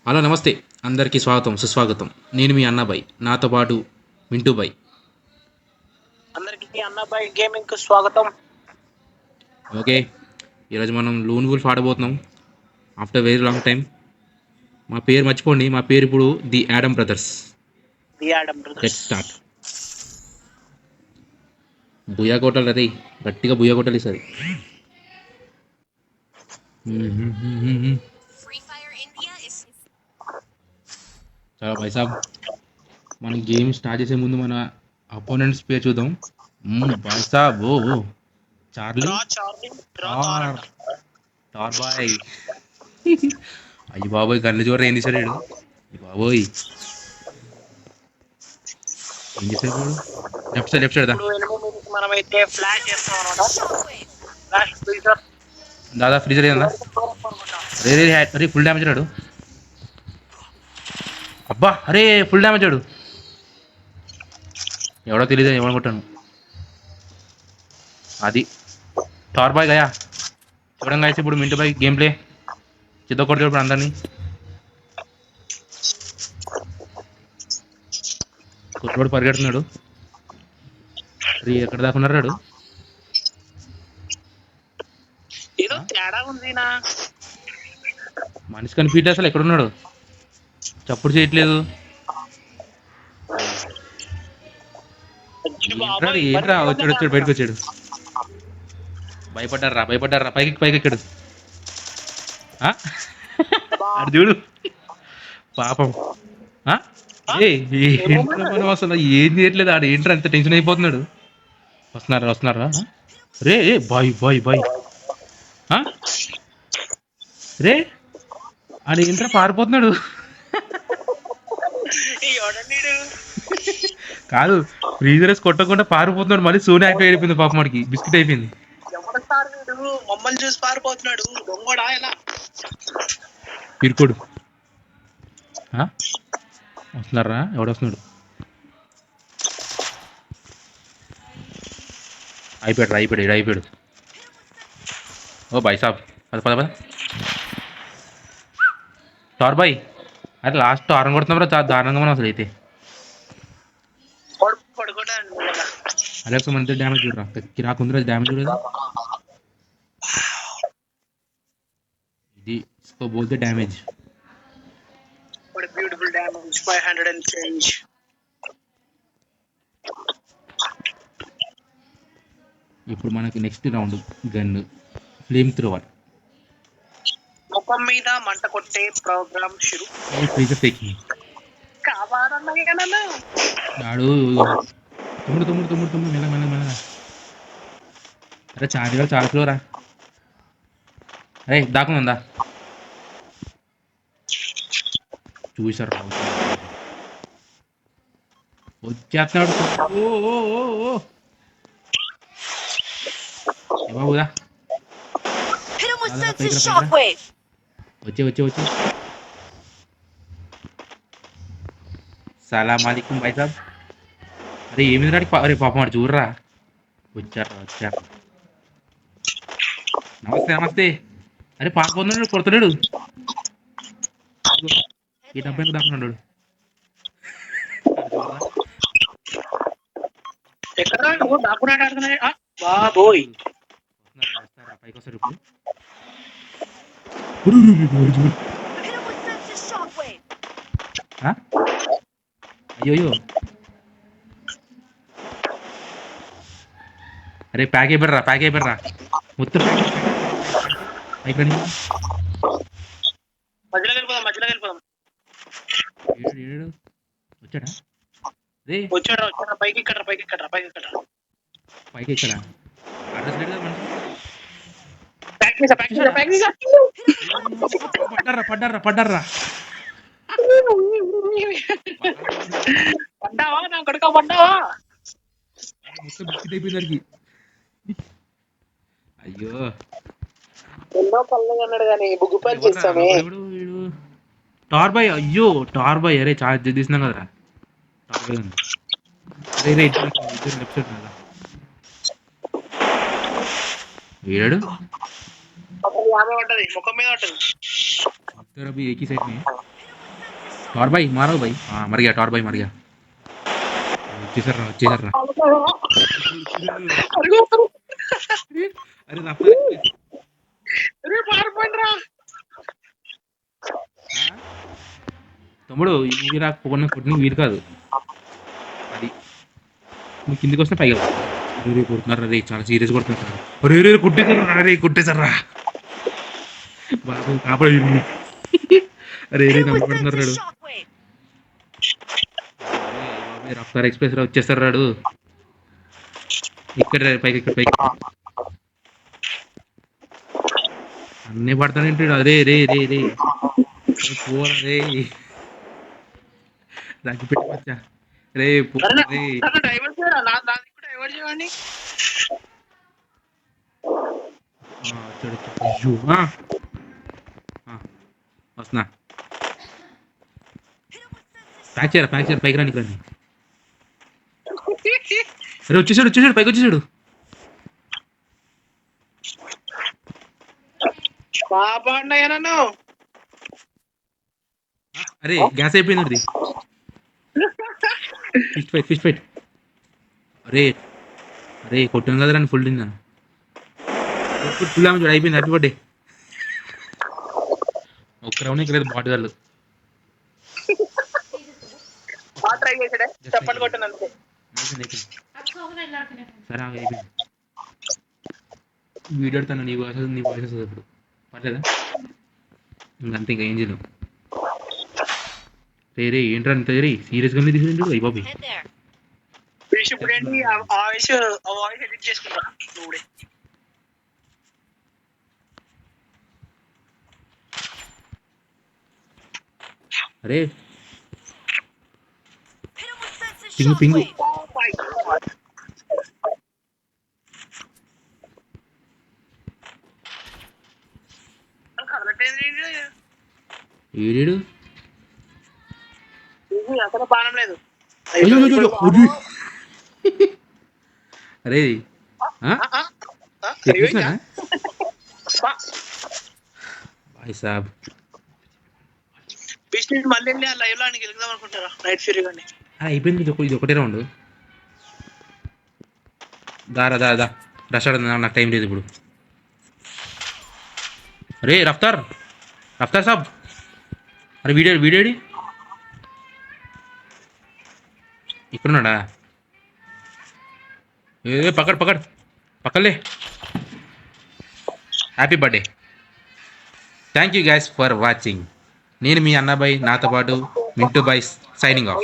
Hello నమస్తే, అందరికీ స్వాగతం సుస్వాగతం. నేను మీ అన్నబాయ్, నాతో పాటు మింటూ బాయ్. అందరికీ అన్నబాయ్ గేమింగ్ కు స్వాగతం. ఓకే, ఈరోజు మనం లూన్ వుల్ఫ్ ఆడబోతున్నాం ఆఫ్టర్ వెరీ లాంగ్ టైం. మా పేరు మర్చిపోండి, మా పేరు ఇప్పుడు the Adam brothers. The Adam let brothers. Start. Booyah కొట్టాలి రే, గట్టిగా బుయా కొట్టాలి ఈసారి. చాలా పైసాబ్. మనం గేమ్ స్టార్ట్ చేసే ముందు మన అపోనెంట్స్ పేరు చూద్దాం. పైసాబ్ ఓ చార్లీ డ్రా చార్లీ, డ్రా థార్ టార్ అంట. టార్ బాయ్. అయ్యి బాబోయ్, గన్ను చూడరా ఏం తీసాడు వీడు. అయ్యి బాబోయ్, ఏం చేశాడు వీడు. లెఫ్ట్ సైడ్ లెఫ్ట్ సైడ్ దా. ఇప్పుడు ఎనిమిది మనమైతే ఫ్లాష్ చేస్తాం అనమాట. ఫ్లాష్ ఫ్రీజర్ దాదా ఫ్రీజర్ ఏదన్నా. రే రే అరే ఫుల్ డ్యామేజ్ రాడు. అబ్బా అరే ఫుల్ డ్యామేజ్ ఆడు. ఎవడో తెలియదు, ఎవడో కొట్టాను. అది టార్ బాయ్ గయా. చూడండి గాయస్, ఇప్పుడు మింటూ బాయ్ గేమ్ ప్లే చిత్త కొడుతాడు ఇప్పుడు అందరినీ. కొట్టుకోడు పరిగెడుతున్నాడు. రీ ఎక్కడ దాకా ఉన్నారు రాడు. ఏదో తేడా ఉంది నా. మనిషి కనిపించే అసలు ఎక్కడున్నాడు. చప్పుడు చేయట్లేదు. ఏంట్రాడు, ఏంట్రా వచ్చాడు వచ్చాడు బయటకు వచ్చాడు. భయపడ్డారా పైకి పైకి ఎక్కాడు. అటు చూడు పాపం. ఏంట్రా మనం అసలు ఏం చేయట్లేదు. ఆడు ఏంట్రా అంత టెన్షన్ అయిపోతున్నాడు. వస్తున్నారా రే ఏ బాయ్ బాయ్ బాయ్. రే ఆడు ఏంట్రా పారిపోతున్నాడు. కాదు, ఫ్రీజర్ వేసి కొట్టకుండా పారిపోతున్నాడు. మళ్ళీ సోనీ యాక్టివ్ అయిపోయింది పాపం, వాడికి బిస్కెట్ అయిపోయింది. మమ్మల్ని చూసి పారిపోతున్నాడు దొంగడా ఎలా. పిరుకోడు. వస్తున్నారా, ఎవడొస్తున్నాడు. అయిపోయాడు. ఓ బాయ్ సాబ్, పద టార్ బాయ్. అరే లాస్ట్ టార్న్ కొడుతున్నాం చాలా దారుణంగా మనం అసలు అయితే. అలెక్స్ మన డ్యామేజ్ చూడరా, కిరాకుందిరా డ్యామేజ్ చూడదా. ఇది బోల్తే damage. Beautiful damage 500 and change. ఇప్పుడు మనకి next round gun flame thrower. ముఖం మీద మంట కొట్టే ప్రోగ్రామ్ షురు ఫ్రీజర్ టేకింగ్. ఆడు తమ్ముడు మెల్ల. అరే చాలా ఫ్లోరా. అరే దాకుందా చూసారు వచ్చేస్తున్నాడు. ఓ బాబుదా వచ్చే సలాం అలైకుం భాయ్ సాబ్. అరే ఏమి రాడి. అరే పాపం వాడు చూడరా. వచ్చారు. నమస్తే. అరే పాకపోతున్నాడు, కొడుతున్నాడు. ఈ డబ్బా ఎందుకు దాక్కున్నాడు. పైకి వస్తాడు ఇప్పుడు. అయ్యో అరే ప్యాక్ అయిపోయారా మొత్తం అయిపోయింది. వచ్చాడా రే. పైకి ఎక్కడ అడ్రస్ లేదు కదా పడ్డారా. పడ్డావా నా కొడుక పడ్డావా. మొత్తం బిస్కెట్ అయిపోయింది దానికి. అయ్యో ఎన్నో పనులు అన్నాడు కానీ బుగ్గు పని చేస్తామే. టార్ బాయ్. అయ్యో టార్ బాయ్, అరే చాలా తీసినాం కదరా. టార్ బాయ్ ఉంది. అరే లెఫ్ట్ సైడ్ కదా ఏడు. ముఖం మీద ఉంటుంది. एक ही साइड में टॉर भाई मारो भाई हाँ मर गया टॉर भाई मर गया వచ్చేసారా అరే రఫ్తార్ ఎక్స్ప్రెస్ అరే పారిపోయింది రా. తమ్ముడు ఇది రా కొట్టిన వీలు కాదు అది నువ్వు కిందికి వస్తే పైగా రే కొడుతున్నారు రే చాలా సీరియస్ కొడుతున్నారు రే రే కుట్టేశారా బాబు కాపాడు అరే రే నమ్మబడుతున్నారు రాడు రఫ్తార్ ఎక్స్ప్రెస్ రా వచ్చేస్తారు రాడు ఇక్కడ పైకి అన్నీ పడతానంటే అరే రే రే రే పోరా రే రాకి పెట్టుకోవచ్చా రే పోరా రే డైవర్ట్ చేయరా నా దానికి కూడా డైవర్ట్ చేయండి. అయ్యో వస్తున్నా ప్యాక్ చేయరా పైకి రానికి రండి అరే వచ్చేసాడు పైకి వచ్చేసాడు పాప అన్నయ్య నన్ను అరే గ్యాస్ అయిపోయింది ఫిష్ ఫైట్ అరే అరే కొట్టాను కదా రాని ఫుల్ తిన్నా ఫుల్ ఆమె చూడు అయిపోయింది హ్యాపీ బర్త్డే ఒక్క రౌండ్ ఇక్కడ బాట్ గారు ట్రై చేసాడే చెప్పండి కొట్టాను అంతే. సరే అయిపోయింది వీడియో ఎడతాను నీ వాయిస్ వస్తుంది ఇప్పుడు పర్లేదా ఇంకంతే ఇంకా ఏం చేయలేం రే ఏంట్రా అంత సీరియస్గానే తీసుకుంటాడు అయ్యి బాబీ ఫిష్ ఇప్పుడు ఏంటి ఆ వాయిస్ ఎడిట్ చేసుకుంటా నువ్వుడే. అరే పింగు ఏడు అసలు బాణం లేదు. అరే భాయ్ సాబ్ ఫిష్ మళ్ళీ వెళ్ళి ఆ లైవ్ లో అని గెలుద్దాం అనుకుంటారా నైట్ ఫ్యూరీ కానీ అయిపోయింది ఇది ఒకటే రౌండ్ దా రష్ నాకు టైం లేదు ఇప్పుడు అరే రఫ్తార్ సాబ్ అరే వీడియోడి ఇక్కడున్నాడా ఏ పక్కలే happy birthday thank you guys for watching నేను మీ అన్నబాయ్ నాతో పాటు మింటూ బాయ్ సైనింగ్ ఆఫ్